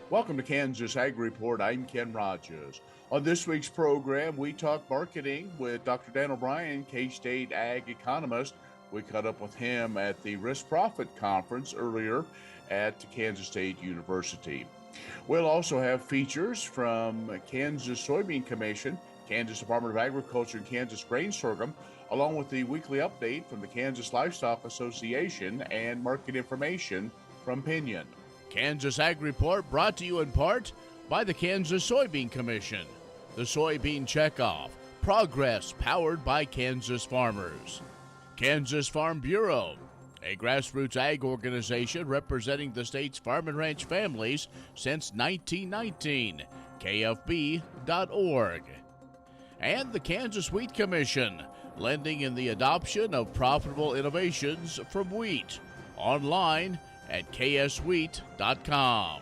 Welcome to Kansas Ag Report. I'm Ken Rogers. On this week's program, we talk marketing with Dr. Dan O'Brien, K-State Ag economist. We caught up with him at the Risk Profit Conference earlier at Kansas State University. We'll also have features from Kansas Soybean Commission, Kansas Department of Agriculture, and Kansas Grain Sorghum, along with the weekly update from the Kansas Livestock Association and market information from Pinion. Kansas Ag Report brought to you in part by the Kansas Soybean Commission, the Soybean Checkoff, progress powered by Kansas farmers. Kansas Farm Bureau, a grassroots ag organization representing the state's farm and ranch families since 1919, kfb.org. And the Kansas Wheat Commission, lending in the adoption of profitable innovations from wheat, online at kswheat.com.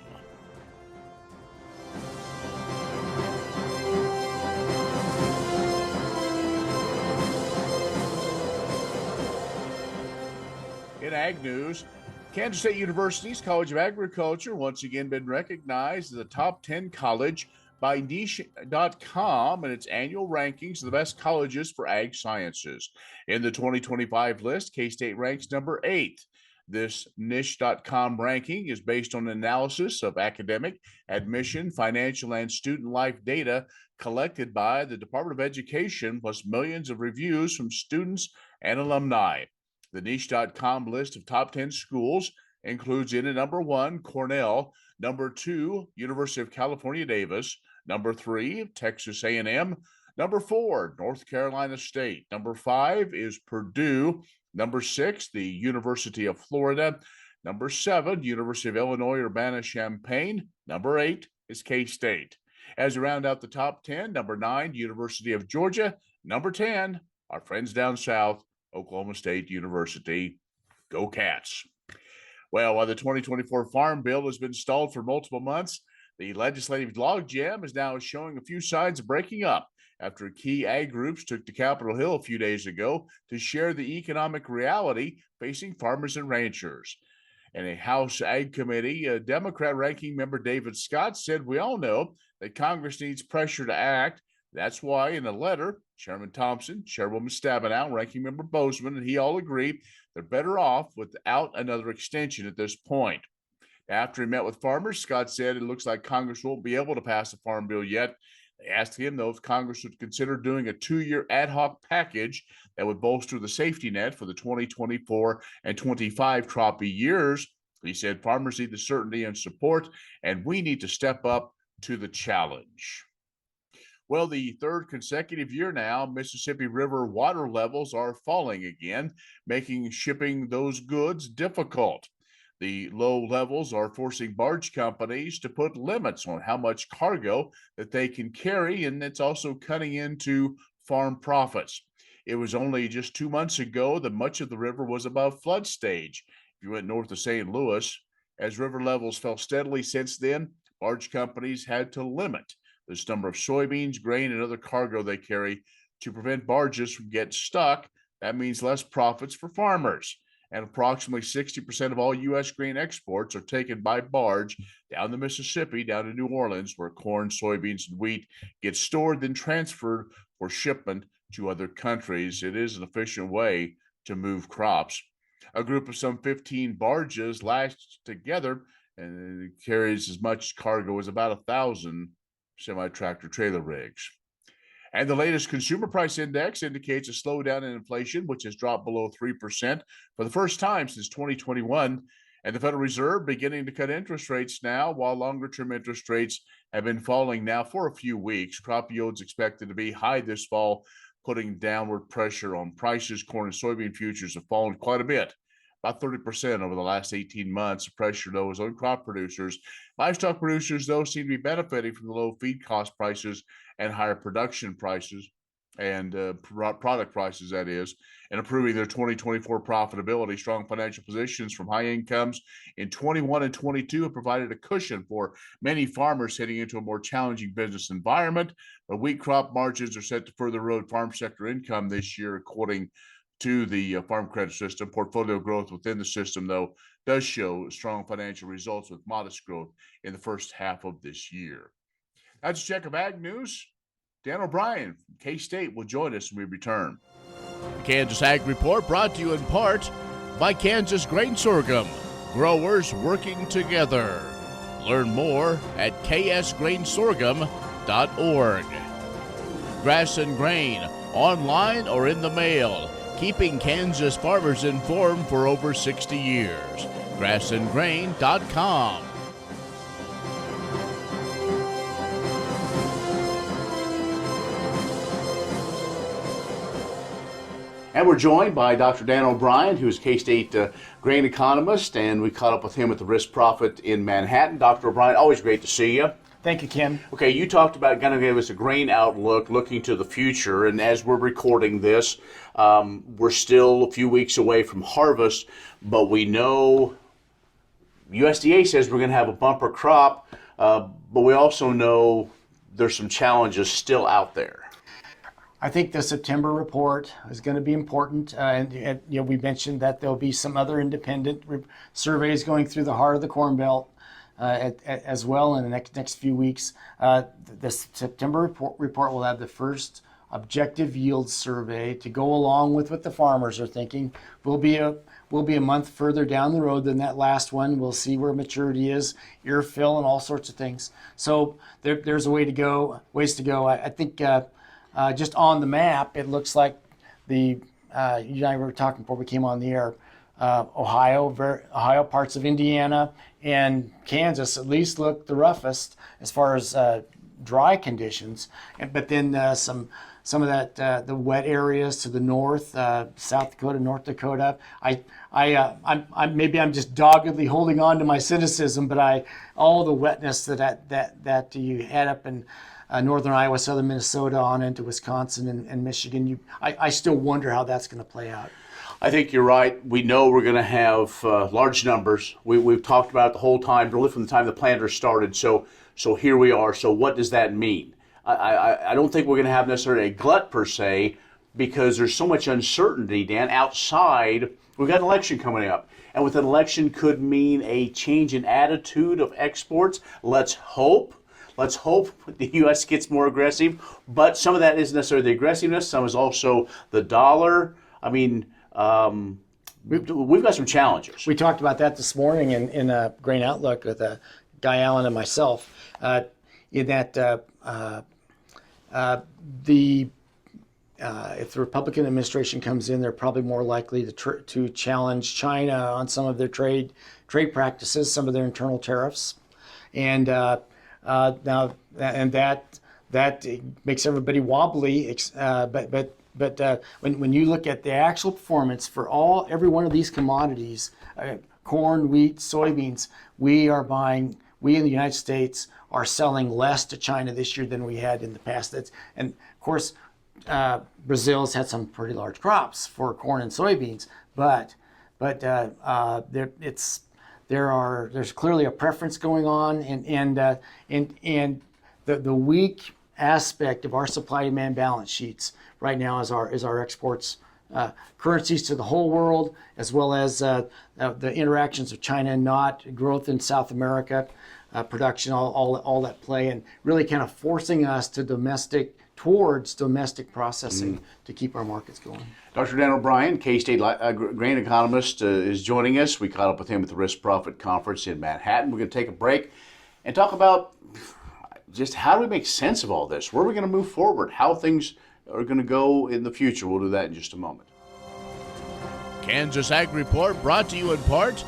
In ag news, Kansas State University's College of Agriculture once again been recognized as a top 10 college by niche.com in its annual rankings of the best colleges for ag sciences. In the 2025 list, K-State ranks number 8. This niche.com ranking is based on analysis of academic, admission, financial, and student life data collected by the Department of Education, plus millions of reviews from students and alumni. The niche.com list of top 10 schools includes in at number 1, Cornell, number 2, University of California, Davis, number 3, Texas A&M, number 4, North Carolina State, number 5 is Purdue, number 6, the University of Florida. Number 7, University of Illinois, Urbana-Champaign. Number 8 is K-State. As we round out the top 10, number 9, University of Georgia. Number 10, our friends down south, Oklahoma State University. Go Cats. Well, while the 2024 Farm Bill has been stalled for multiple months, the legislative logjam is now showing a few signs of breaking up after key ag groups took to Capitol Hill a few days ago to share the economic reality facing farmers and ranchers. In a House Ag Committee, a Democrat ranking member David Scott said, "We all know that Congress needs pressure to act. That's why in a letter, Chairman Thompson, Chairwoman Stabenow, Ranking Member Bozeman, and he all agree they're better off without another extension at this point." After he met with farmers, Scott said it looks like Congress won't be able to pass a farm bill yet. They asked him, though, if Congress would consider doing a 2-year ad hoc package that would bolster the safety net for the 2024 and 25 croppy years. He said farmers need the certainty and support, and we need to step up to the challenge. Well, the third consecutive year now, Mississippi River water levels are falling again, making shipping those goods difficult. The low levels are forcing barge companies to put limits on how much cargo that they can carry, and it's also cutting into farm profits. It was only just 2 months ago that much of the river was above flood stage. If you went north of St. Louis, as river levels fell steadily since then, barge companies had to limit the number of soybeans, grain, and other cargo they carry to prevent barges from getting stuck. That means less profits for farmers. And approximately 60% of all U.S. grain exports are taken by barge down the Mississippi, down to New Orleans, where corn, soybeans, and wheat get stored, then transferred for shipment to other countries. It is an efficient way to move crops. A group of some 15 barges lashed together and it carries as much cargo as about 1,000 semi-tractor trailer rigs. And the latest consumer price index indicates a slowdown in inflation, which has dropped below 3% for the first time since 2021. And the Federal Reserve beginning to cut interest rates now, while longer-term interest rates have been falling now for a few weeks. Crop yields expected to be high this fall, putting downward pressure on prices. Corn and soybean futures have fallen quite a bit, about 30% over the last 18 months. The pressure, though, is on crop producers. Livestock producers, though, seem to be benefiting from the low feed cost prices and higher production prices and product prices, that is, and improving their 2024 profitability. Strong financial positions from high incomes in 21 and 22 have provided a cushion for many farmers heading into a more challenging business environment. But wheat crop margins are set to further erode farm sector income this year, according to the farm credit system. Portfolio growth within the system, though, does show strong financial results with modest growth in the first half of this year. That's a check of ag news. Dan O'Brien from K-State will join us when we return. The Kansas Ag Report brought to you in part by Kansas Grain Sorghum. Growers working together. Learn more at ksgrainsorghum.org. Grass and Grain, online or in the mail, keeping Kansas farmers informed for over 60 years. grassandgrain.com. And we're joined by Dr. Dan O'Brien, who's K-State grain economist, and we caught up with him at the Risk Profit in Manhattan. Dr. O'Brien, always great to see you. Thank you, Ken. Okay, you talked about kind of gave us a grain outlook, looking to the future, and as we're recording this, we're still a few weeks away from harvest, but we know USDA says we're going to have a bumper crop, but we also know there's some challenges still out there. I think the September report is going to be important, and we mentioned that there'll be some other independent surveys going through the heart of the Corn Belt as well in the next few weeks. The September report will have the first objective yield survey to go along with what the farmers are thinking. We'll be a month further down the road than that last one. We'll see where maturity is, ear fill, and all sorts of things. So there's ways to go. I think. Just on the map, it looks like you and I were talking before we came on the air. Ohio, parts of Indiana, and Kansas at least look the roughest as far as dry conditions. But then some of that the wet areas to the north, South Dakota, North Dakota. Maybe I'm just doggedly holding on to my cynicism, but all the wetness that you had up in northern Iowa, southern Minnesota, on into Wisconsin and Michigan. I still wonder how that's going to play out. I think you're right. We know we're going to have large numbers. We've talked about it the whole time, really from the time the planters started. So here we are. So what does that mean? I don't think we're going to have necessarily a glut per se, because there's so much uncertainty, Dan, outside. We've got an election coming up. And with an election could mean a change in attitude of exports. Let's hope the U.S. gets more aggressive, but some of that isn't necessarily the aggressiveness. Some is also the dollar. I mean, we've got some challenges. We talked about that this morning in a Grain Outlook with Guy Allen and myself. In that if the Republican administration comes in, they're probably more likely to challenge China on some of their trade practices, some of their internal tariffs, and now, and that makes everybody wobbly. But when you look at the actual performance for every one of these commodities, corn, wheat, soybeans, we in the United States are selling less to China this year than we had in the past. And of course, Brazil's had some pretty large crops for corn and soybeans, but there's clearly a preference going on, and the weak aspect of our supply-demand balance sheets right now is our exports, currencies to the whole world, as well as the interactions of China and not growth in South America, production, all that play, and really kind of forcing us towards domestic processing to keep our markets going. Dr. Dan O'Brien, K-State grain economist, is joining us. We caught up with him at the Risk Profit Conference in Manhattan. We're going to take a break and talk about just how do we make sense of all this? Where are we going to move forward? How things are going to go in the future? We'll do that in just a moment. Kansas Ag Report brought to you in part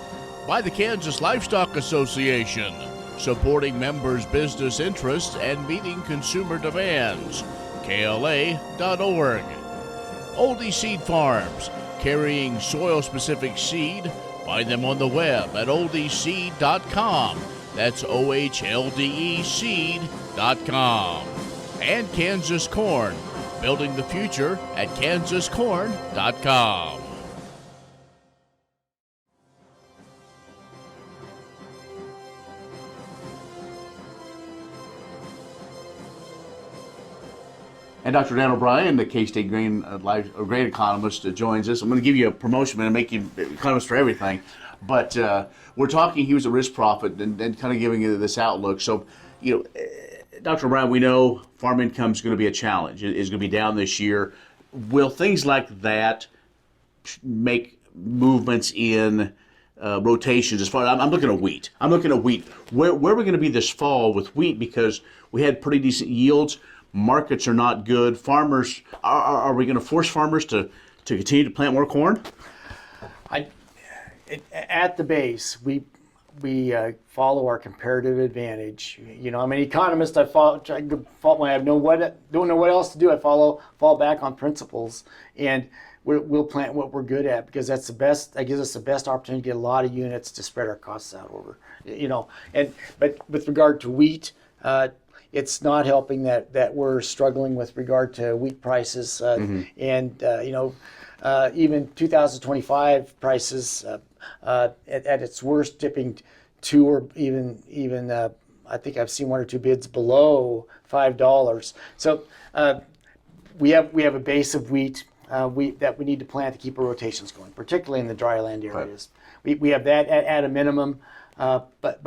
by the Kansas Livestock Association, supporting members' business interests and meeting consumer demands. KLA.org. Oldie Seed Farms, carrying soil-specific seed. Find them on the web at oldieseed.com. That's OHLDE seed.com. And Kansas Corn, building the future at kansascorn.com. And Dr. Dan O'Brien, the K-State grain economist, joins us. I'm going to give you a promotion and make you economist for everything. But we're talking, he was a risk profit and kind of giving you this outlook. So, Dr. O'Brien, we know farm income is going to be a challenge. It's going to be down this year. Will things like that make movements in rotations as far as I'm looking at wheat? Where are we going to be this fall with wheat? Because we had pretty decent yields. Markets are not good. Farmers, are we going to force farmers to continue to plant more corn? At the base, we follow our comparative advantage. I'm an economist. I don't know what else to do. I fall back on principles, and we'll plant what we're good at because that's the best. That gives us the best opportunity to get a lot of units to spread our costs out over. But with regard to wheat, it's not helping that we're struggling with regard to wheat prices, and even 2025 prices at its worst dipping to or even I think I've seen one or two bids below $5. So we have a base of wheat that we need to plant to keep our rotations going, particularly in the dry land areas. Right. We have that at a minimum, but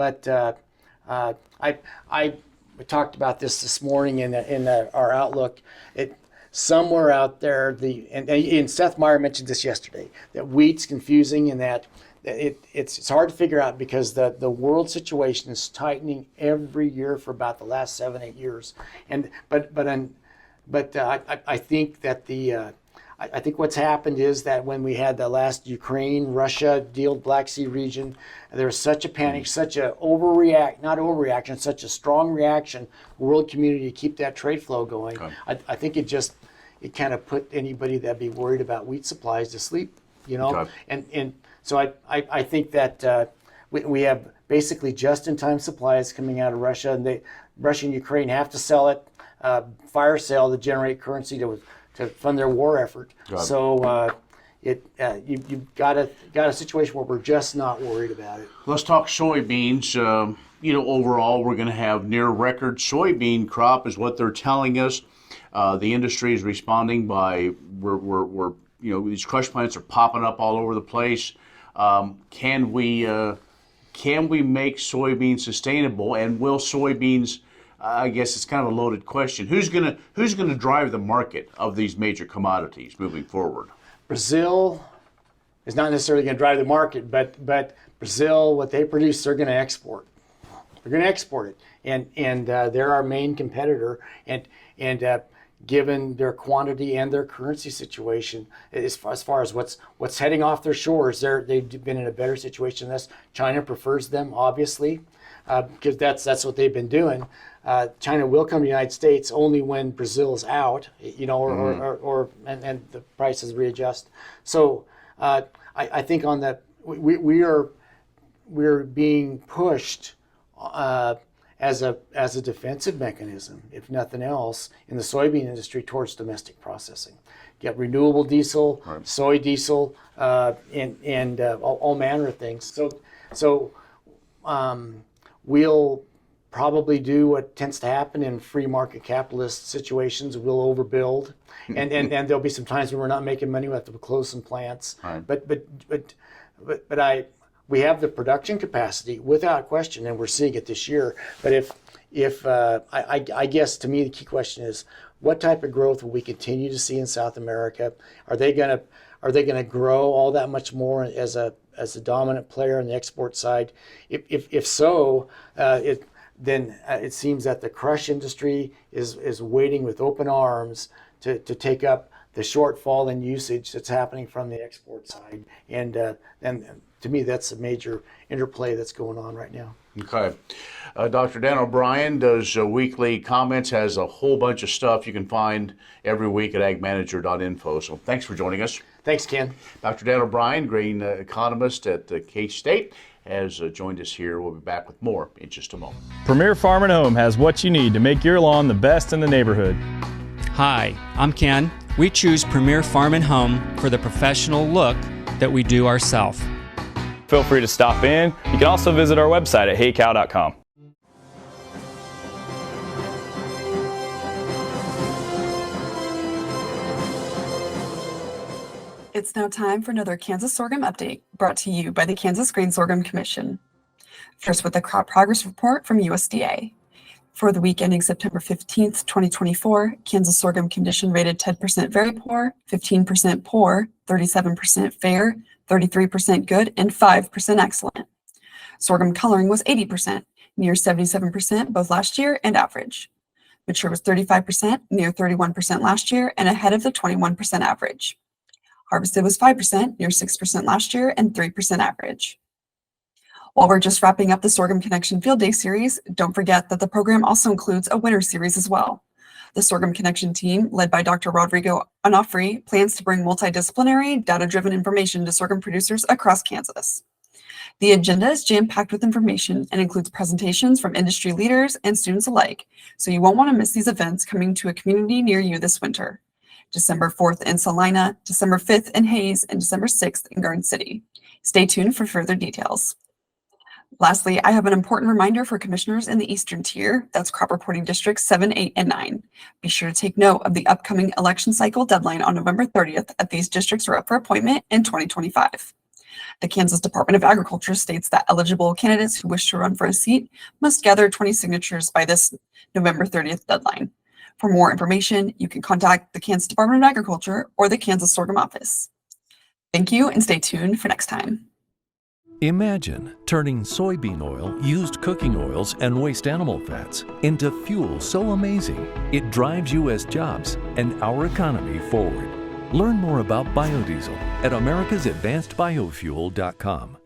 we talked about this morning in our outlook. Somewhere out there, and Seth Meyer mentioned this yesterday, that wheat's confusing and that it's hard to figure out because the world situation is tightening every year for about the last 7-8 years, but I think that I think what's happened is that when we had the last Ukraine-Russia deal, Black Sea region, there was such a panic, such a such a strong reaction, world community to keep that trade flow going. Okay. I think it kind of put anybody that'd be worried about wheat supplies to sleep, Okay. And so I think that we have basically just-in-time supplies coming out of Russia, and Russia and Ukraine have to sell it, fire sale to generate currency to fund their war effort. So you've got a situation where we're just not worried about it. Let's talk soybeans. Overall, we're going to have near record soybean crop, is what they're telling us. The industry is responding by these crush plants are popping up all over the place. Can we make soybeans sustainable, and will soybeans? I guess it's kind of a loaded question. Who's gonna drive the market of these major commodities moving forward? Brazil is not necessarily going to drive the market, but Brazil, what they produce, they're going to export. They're going to export it, and they're our main competitor. And given their quantity and their currency situation, as far as what's heading off their shores, they've been in a better situation than us. China prefers them, obviously, because that's what they've been doing. China will come to the United States only when Brazil is out, or the prices readjust. So I think on that we're being pushed as a defensive mechanism, if nothing else, in the soybean industry towards domestic processing. Get renewable diesel, right. Soy diesel, and all manner of things. So we'll probably do what tends to happen in free market capitalist situations. We'll overbuild, and there'll be some times when we're not making money. We have to close some plants. Right. But we have the production capacity without question, and we're seeing it this year. But if I guess to me the key question is, what type of growth will we continue to see in South America? Are they gonna grow all that much more as a dominant player on the export side? If so, then it seems that the crush industry is waiting with open arms to take up the shortfall in usage that's happening from the export side. And to me, that's a major interplay that's going on right now. Okay. Dr. Dan O'Brien does weekly comments, has a whole bunch of stuff you can find every week at agmanager.info. So thanks for joining us. Thanks, Ken. Dr. Dan O'Brien, grain economist at K-State, has joined us here. We'll be back with more in just a moment. Premier Farm and Home has what you need to make your lawn the best in the neighborhood. Hi, I'm Ken. We choose Premier Farm and Home for the professional look that we do ourselves. Feel free to stop in. You can also visit our website at heycow.com. It's now time for another Kansas Sorghum Update, brought to you by the Kansas Sorghum Commission. First with the Crop Progress Report from USDA. For the week ending September 15th, 2024, Kansas sorghum condition rated 10% very poor, 15% poor, 37% fair, 33% good, and 5% excellent. Sorghum coloring was 80%, near 77% both last year and average. Mature was 35%, near 31% last year, and ahead of the 21% average. Harvested was 5%, near 6% last year, and 3% average. While we're just wrapping up the Sorghum Connection Field Day series, don't forget that the program also includes a winter series as well. The Sorghum Connection team, led by Dr. Rodrigo Onofre, plans to bring multidisciplinary, data-driven information to sorghum producers across Kansas. The agenda is jam-packed with information and includes presentations from industry leaders and students alike, so you won't want to miss these events coming to a community near you this winter. December 4th in Salina, December 5th in Hayes, and December 6th in Garden City. Stay tuned for further details. Lastly, I have an important reminder for commissioners in the Eastern Tier, that's crop reporting districts 7, 8, and 9. Be sure to take note of the upcoming election cycle deadline on November 30th, as these districts are up for appointment in 2025. The Kansas Department of Agriculture states that eligible candidates who wish to run for a seat must gather 20 signatures by this November 30th deadline. For more information, you can contact the Kansas Department of Agriculture or the Kansas Sorghum Office. Thank you, and stay tuned for next time. Imagine turning soybean oil, used cooking oils, and waste animal fats into fuel so amazing it drives U.S. jobs and our economy forward. Learn more about biodiesel at americasadvancedbiofuel.com.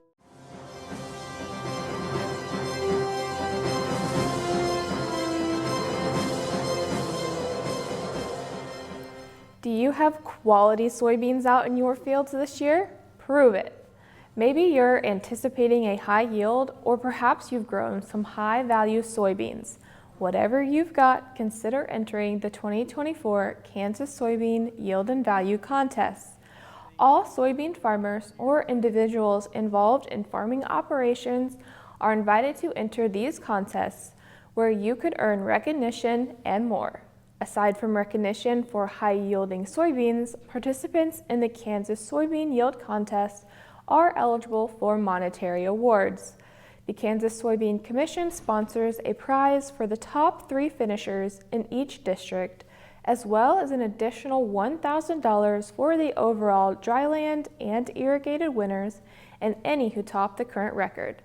Do you have quality soybeans out in your fields this year? Prove it. Maybe you're anticipating a high yield, or perhaps you've grown some high-value soybeans. Whatever you've got, consider entering the 2024 Kansas Soybean Yield and Value Contest. All soybean farmers or individuals involved in farming operations are invited to enter these contests, where you could earn recognition and more. Aside from recognition for high-yielding soybeans, participants in the Kansas Soybean Yield Contest are eligible for monetary awards. The Kansas Soybean Commission sponsors a prize for the top 3 finishers in each district, as well as an additional $1,000 for the overall dryland and irrigated winners and any who top the current record.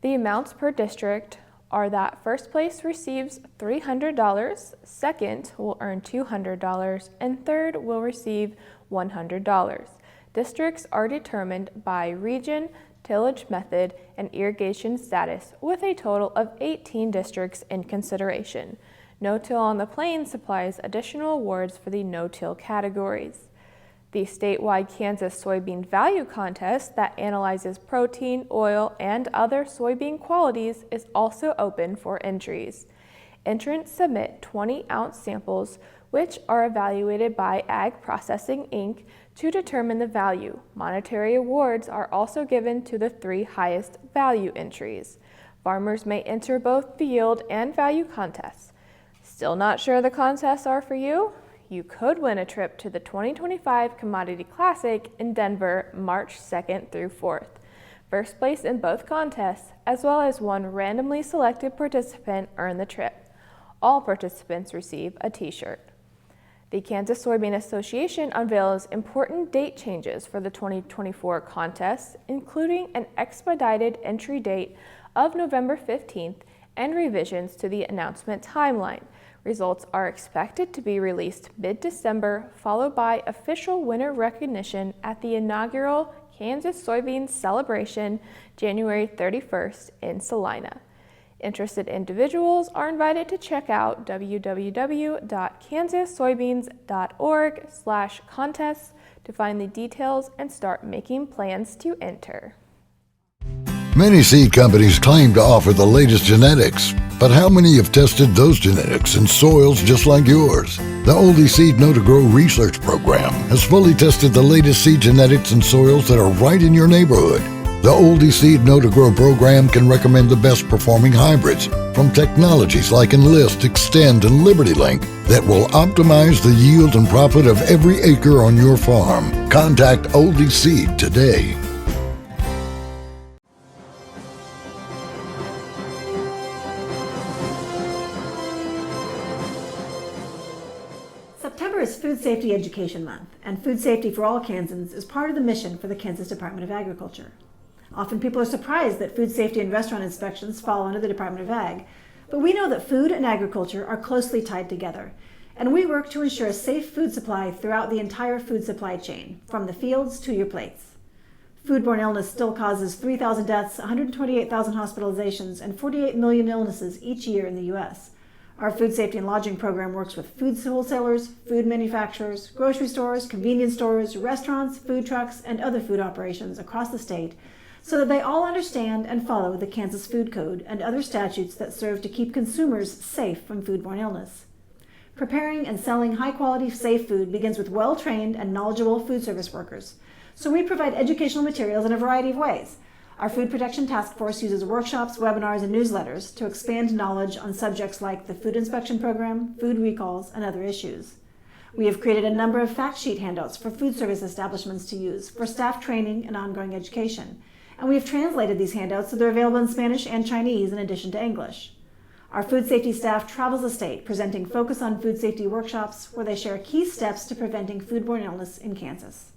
The amounts per district are that first place receives $300, second will earn $200, and third will receive $100. Districts are determined by region, tillage method, and irrigation status, with a total of 18 districts in consideration. No-Till on the Plains supplies additional awards for the no-till categories. The statewide Kansas Soybean Value Contest that analyzes protein, oil, and other soybean qualities is also open for entries. Entrants submit 20-ounce samples, which are evaluated by Ag Processing, Inc. to determine the value. Monetary awards are also given to the 3 highest value entries. Farmers may enter both the yield and value contests. Still not sure the contests are for you? You could win a trip to the 2025 Commodity Classic in Denver, March 2nd through 4th. First place in both contests, as well as one randomly selected participant, earn the trip. All participants receive a t-shirt. The Kansas Soybean Association unveils important date changes for the 2024 contest, including an expedited entry date of November 15th and revisions to the announcement timeline. Results are expected to be released mid-December, followed by official winner recognition at the inaugural Kansas Soybean Celebration, January 31st in Salina. Interested individuals are invited to check out www.kansassoybeans.org/contests to find the details and start making plans to enter. Many seed companies claim to offer the latest genetics, but how many have tested those genetics in soils just like yours? The Oldie Seed Know to Grow research program has fully tested the latest seed genetics in soils that are right in your neighborhood. The Oldie Seed Know-to-Grow program can recommend the best performing hybrids from technologies like Enlist, Extend, and LibertyLink that will optimize the yield and profit of every acre on your farm. Contact Oldie Seed today. September is Food Safety Education Month, and food safety for all Kansans is part of the mission for the Kansas Department of Agriculture. Often people are surprised that food safety and restaurant inspections fall under the Department of Ag, but we know that food and agriculture are closely tied together, and we work to ensure a safe food supply throughout the entire food supply chain, from the fields to your plates. Foodborne illness still causes 3,000 deaths, 128,000 hospitalizations, and 48 million illnesses each year in the U.S. Our food safety and lodging program works with food wholesalers, food manufacturers, grocery stores, convenience stores, restaurants, food trucks, and other food operations across the state so that they all understand and follow the Kansas Food Code and other statutes that serve to keep consumers safe from foodborne illness. Preparing and selling high-quality, safe food begins with well-trained and knowledgeable food service workers, so we provide educational materials in a variety of ways. Our Food Protection Task Force uses workshops, webinars, and newsletters to expand knowledge on subjects like the food inspection program, food recalls, and other issues. We have created a number of fact sheet handouts for food service establishments to use for staff training and ongoing education, and we have translated these handouts so they're available in Spanish and Chinese in addition to English. Our food safety staff travels the state presenting Focus on Food Safety workshops where they share key steps to preventing foodborne illness in Kansas.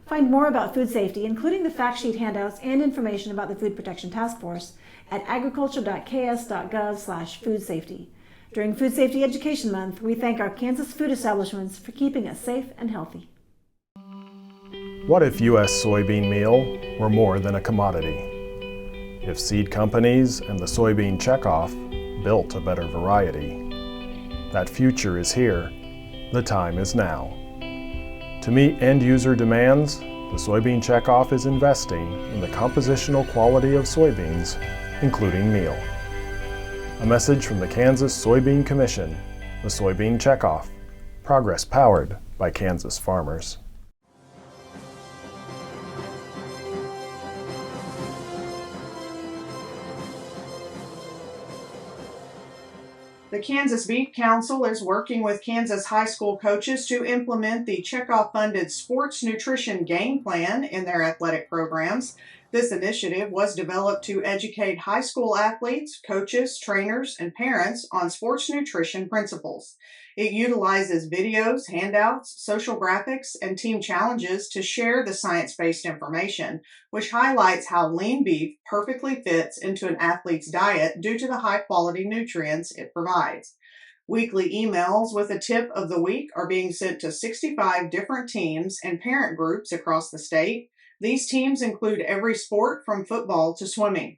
Find more about food safety, including the fact sheet handouts and information about the Food Protection Task Force at agriculture.ks.gov/food safety. During Food Safety Education Month, we thank our Kansas food establishments for keeping us safe and healthy. What if U.S. soybean meal were more than a commodity? If seed companies and the soybean checkoff built a better variety? That future is here. The time is now. To meet end-user demands, the Soybean Checkoff is investing in the compositional quality of soybeans, including meal. A message from the Kansas Soybean Commission, the Soybean Checkoff, progress powered by Kansas farmers. The Kansas Beef Council is working with Kansas high school coaches to implement the Checkoff-funded sports nutrition game plan in their athletic programs. This initiative was developed to educate high school athletes, coaches, trainers, and parents on sports nutrition principles. It utilizes videos, handouts, social graphics, and team challenges to share the science-based information, which highlights how lean beef perfectly fits into an athlete's diet due to the high-quality nutrients it provides. Weekly emails with a tip of the week are being sent to 65 different teams and parent groups across the state. These teams include every sport from football to swimming.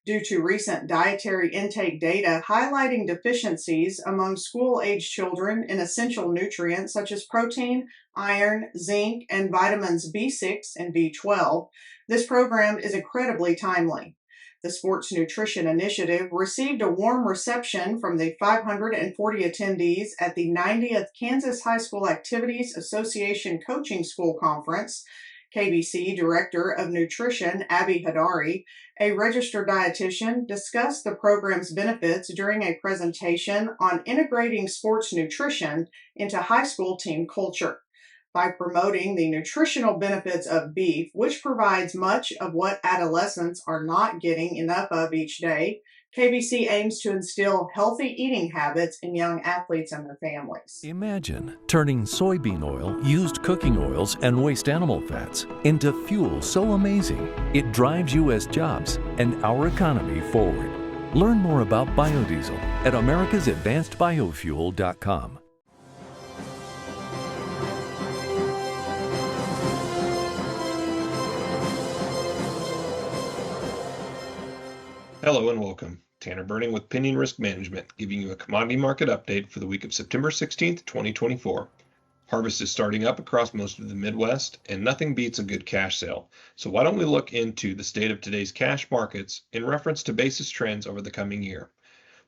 Due to recent dietary intake data highlighting deficiencies among school-age children in essential nutrients such as protein, iron, zinc, and vitamins B6 and B12, this program is incredibly timely. The Sports Nutrition Initiative received a warm reception from the 540 attendees at the 90th Kansas High School Activities Association Coaching School Conference. KBC Director of Nutrition, Abby Hadari, a registered dietitian, discussed the program's benefits during a presentation on integrating sports nutrition into high school team culture. By promoting the nutritional benefits of beef, which provides much of what adolescents are not getting enough of each day, KBC aims to instill healthy eating habits in young athletes and their families. Imagine turning soybean oil, used cooking oils, and waste animal fats into fuel so amazing it drives U.S. jobs and our economy forward. Learn more about biodiesel at americasadvancedbiofuel.com. Hello and welcome. Tanner Burning with Pinion Risk Management, giving you a commodity market update for the week of September 16th, 2024. Harvest is starting up across most of the Midwest, and nothing beats a good cash sale. So why don't we look into the state of today's cash markets in reference to basis trends over the coming year?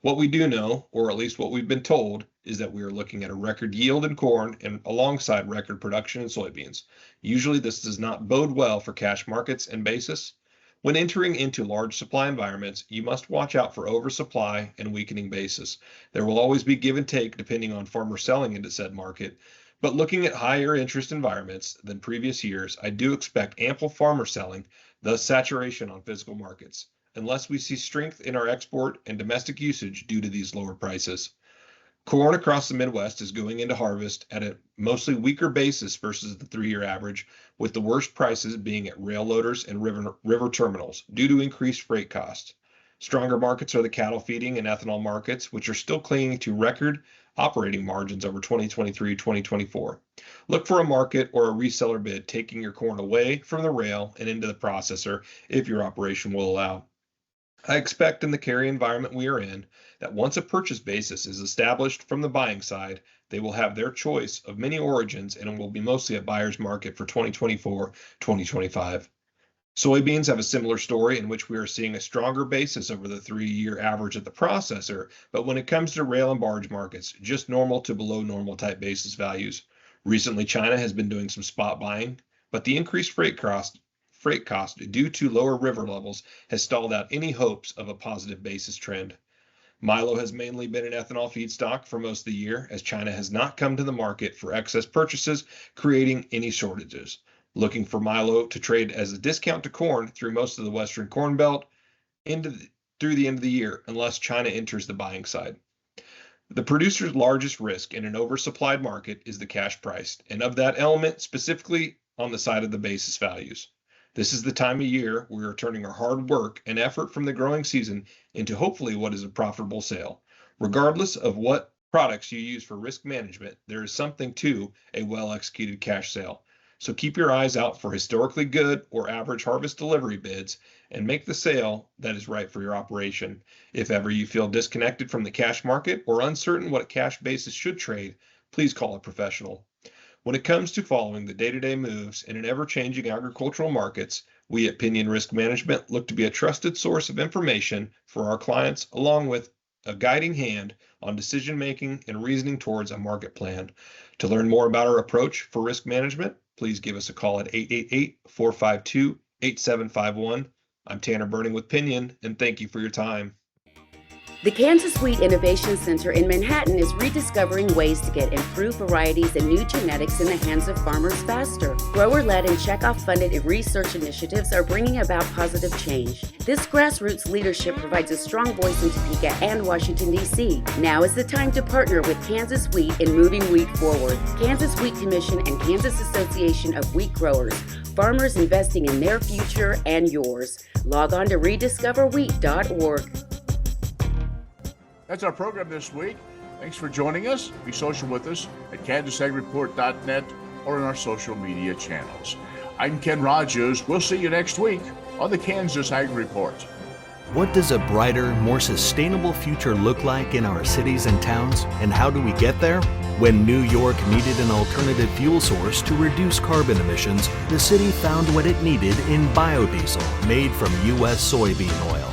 What we do know, or at least what we've been told, is that we are looking at a record yield in corn and alongside record production in soybeans. Usually this does not bode well for cash markets and basis. When entering into large supply environments, you must watch out for oversupply and weakening basis. There will always be give and take depending on farmers selling into said market. But looking at higher interest environments than previous years, I do expect ample farmer selling, thus saturation on physical markets, unless we see strength in our export and domestic usage due to these lower prices. Corn across the Midwest is going into harvest at a mostly weaker basis versus the 3-year average, with the worst prices being at rail loaders and river terminals due to increased freight costs. Stronger markets are the cattle feeding and ethanol markets, which are still clinging to record operating margins over 2023-2024. Look for a market or a reseller bid taking your corn away from the rail and into the processor if your operation will allow. I expect in the carry environment we are in that once a purchase basis is established from the buying side, they will have their choice of many origins and it will be mostly a buyer's market for 2024-2025. Soybeans have a similar story in which we are seeing a stronger basis over the 3-year average at the processor, but when it comes to rail and barge markets, just normal to below normal type basis values. Recently, China has been doing some spot buying, but the increased freight cost due to lower river levels has stalled out any hopes of a positive basis trend. Milo has mainly been an ethanol feedstock for most of the year, as China has not come to the market for excess purchases, creating any shortages. Looking for Milo to trade as a discount to corn through most of the Western Corn Belt through the end of the year, unless China enters the buying side. The producer's largest risk in an oversupplied market is the cash price, and of that element, specifically on the side of the basis values. This is the time of year we are turning our hard work and effort from the growing season into hopefully what is a profitable sale. Regardless of what products you use for risk management, there is something to a well-executed cash sale. So keep your eyes out for historically good or average harvest delivery bids and make the sale that is right for your operation. If ever you feel disconnected from the cash market or uncertain what a cash basis should trade, please call a professional. When it comes to following the day-to-day moves in an ever-changing agricultural markets, we at Pinion Risk Management look to be a trusted source of information for our clients, along with a guiding hand on decision-making and reasoning towards a market plan. To learn more about our approach for risk management, please give us a call at 888-452-8751. I'm Tanner Burning with Pinion, and thank you for your time. The Kansas Wheat Innovation Center in Manhattan is rediscovering ways to get improved varieties and new genetics in the hands of farmers faster. Grower-led and checkoff-funded research initiatives are bringing about positive change. This grassroots leadership provides a strong voice in Topeka and Washington, D.C. Now is the time to partner with Kansas Wheat in moving wheat forward. Kansas Wheat Commission and Kansas Association of Wheat Growers. Farmers investing in their future and yours. Log on to rediscoverwheat.org. That's our program this week. Thanks for joining us. Be social with us at KansasAgReport.net or in our social media channels. I'm Ken Rogers. We'll see you next week on the Kansas Ag Report. What does a brighter, more sustainable future look like in our cities and towns, and how do we get there? When New York needed an alternative fuel source to reduce carbon emissions, the city found what it needed in biodiesel made from U.S. soybean oil.